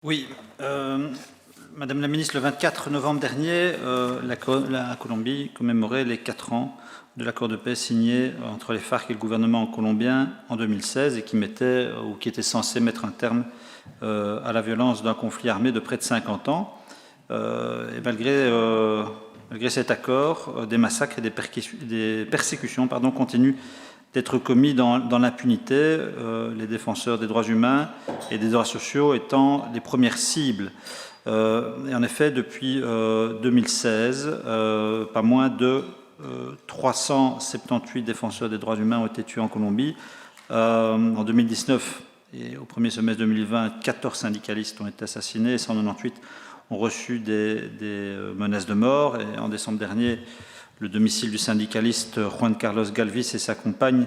Oui, Madame la Ministre, le 24 novembre dernier, la Colombie commémorait les 4 ans de l'accord de paix signé entre les FARC et le gouvernement colombien en 2016 et qui était censé mettre un terme à la violence d'un conflit armé de près de 50 ans. Et malgré cet accord, des massacres et des persécutions continuent d'être commis dans l'impunité, les défenseurs des droits humains et des droits sociaux étant les premières cibles. Et en effet, depuis 2016, pas moins de 378 défenseurs des droits humains ont été tués en Colombie. En 2019 et au premier semestre 2020, 14 syndicalistes ont été assassinés et 198 ont reçu des menaces de mort. Et en décembre dernier, le domicile du syndicaliste Juan Carlos Galvis et sa compagne,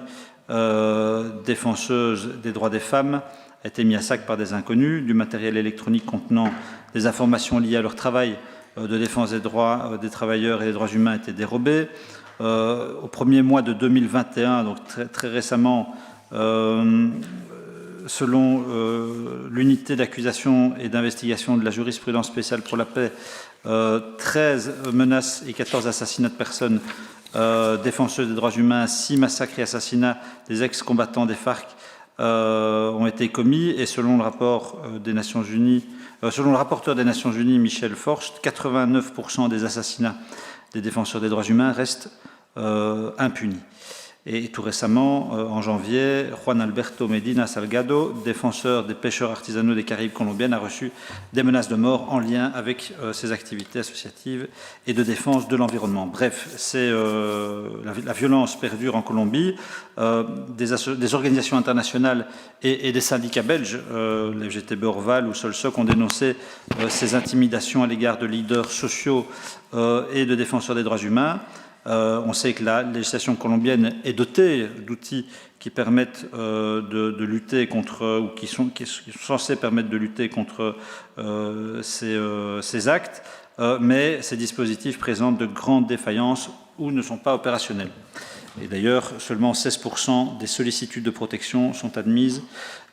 défenseuse des droits des femmes, a été mis à sac par des inconnus. Du matériel électronique contenant des informations liées à leur travail de défense des droits des travailleurs et des droits humains a été dérobé. Au premier mois de 2021, donc très récemment, selon l'unité d'accusation et d'investigation de la jurisprudence spéciale pour la paix, 13 menaces et 14 assassinats de personnes défenseuses des droits humains, 6 massacres et assassinats des ex-combattants des FARC ont été commis. Et selon le rapport des Nations Unies, selon le rapporteur des Nations Unies, Michel Forst, 89% des assassinats des défenseurs des droits humains restent impunis. Et tout récemment, en janvier, Juan Alberto Medina Salgado, défenseur des pêcheurs artisanaux des Caraïbes colombiennes, a reçu des menaces de mort en lien avec ses activités associatives et de défense de l'environnement. Bref, la violence perdure en Colombie. Des organisations internationales et des syndicats belges, les FGTB Orval ou Solsoc, ont dénoncé ces intimidations à l'égard de leaders sociaux et de défenseurs des droits humains. On sait que la législation colombienne est dotée d'outils qui permettent de lutter contre, ou qui sont censés permettre de lutter contre ces actes, mais ces dispositifs présentent de grandes défaillances ou ne sont pas opérationnels. Et d'ailleurs, seulement 16% des sollicitudes de protection sont admises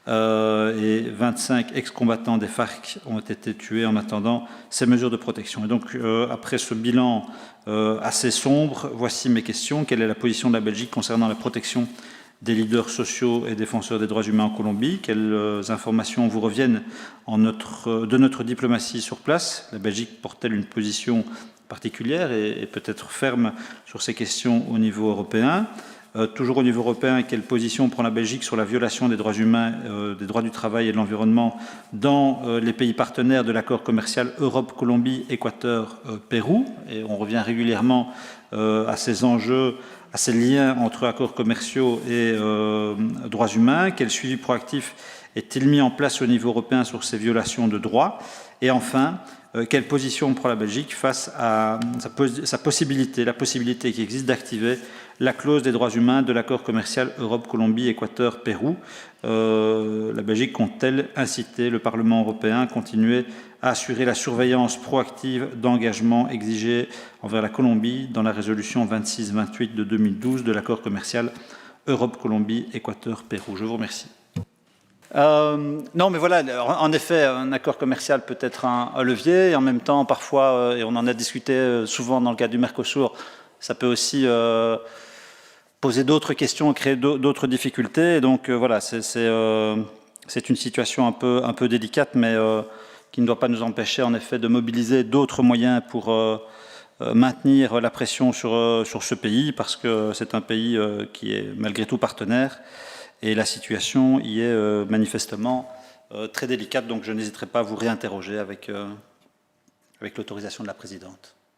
et 25 ex-combattants des FARC ont été tués en attendant ces mesures de protection. Et donc, après ce bilan assez sombre, voici mes questions. Quelle est la position de la Belgique concernant la protection des leaders sociaux et défenseurs des droits humains en Colombie? Quelles informations vous reviennent de notre diplomatie sur place? La Belgique porte-t-elle une position particulière et peut-être ferme sur ces questions au niveau européen? Toujours au niveau européen, quelle position prend la Belgique sur la violation des droits humains, des droits du travail et de l'environnement dans les pays partenaires de l'accord commercial Europe, Colombie, Équateur, Pérou? Et on revient régulièrement à ces enjeux, à ces liens entre accords commerciaux et droits humains. Quel suivi proactif est-il mis en place au niveau européen sur ces violations de droits? Et enfin, quelle position prend la Belgique face à la possibilité qui existe d'activer la clause des droits humains de l'accord commercial Europe, Colombie, Équateur, Pérou? La Belgique compte-t-elle inciter le Parlement européen à continuer à assurer la surveillance proactive d'engagement exigé envers la Colombie dans la résolution 26-28 de 2012 de l'accord commercial Europe, Colombie, Équateur, Pérou? Je vous remercie. Non, mais voilà, en effet, un accord commercial peut être un levier, et en même temps, parfois, et on en a discuté souvent dans le cadre du Mercosur, ça peut aussi poser d'autres questions, créer d'autres difficultés. Et donc, voilà, c'est une situation un peu délicate, mais qui ne doit pas nous empêcher, en effet, de mobiliser d'autres moyens pour maintenir la pression sur ce pays, parce que c'est un pays qui est malgré tout partenaire. Et la situation y est manifestement très délicate, donc je n'hésiterai pas à vous réinterroger avec l'autorisation de la présidente.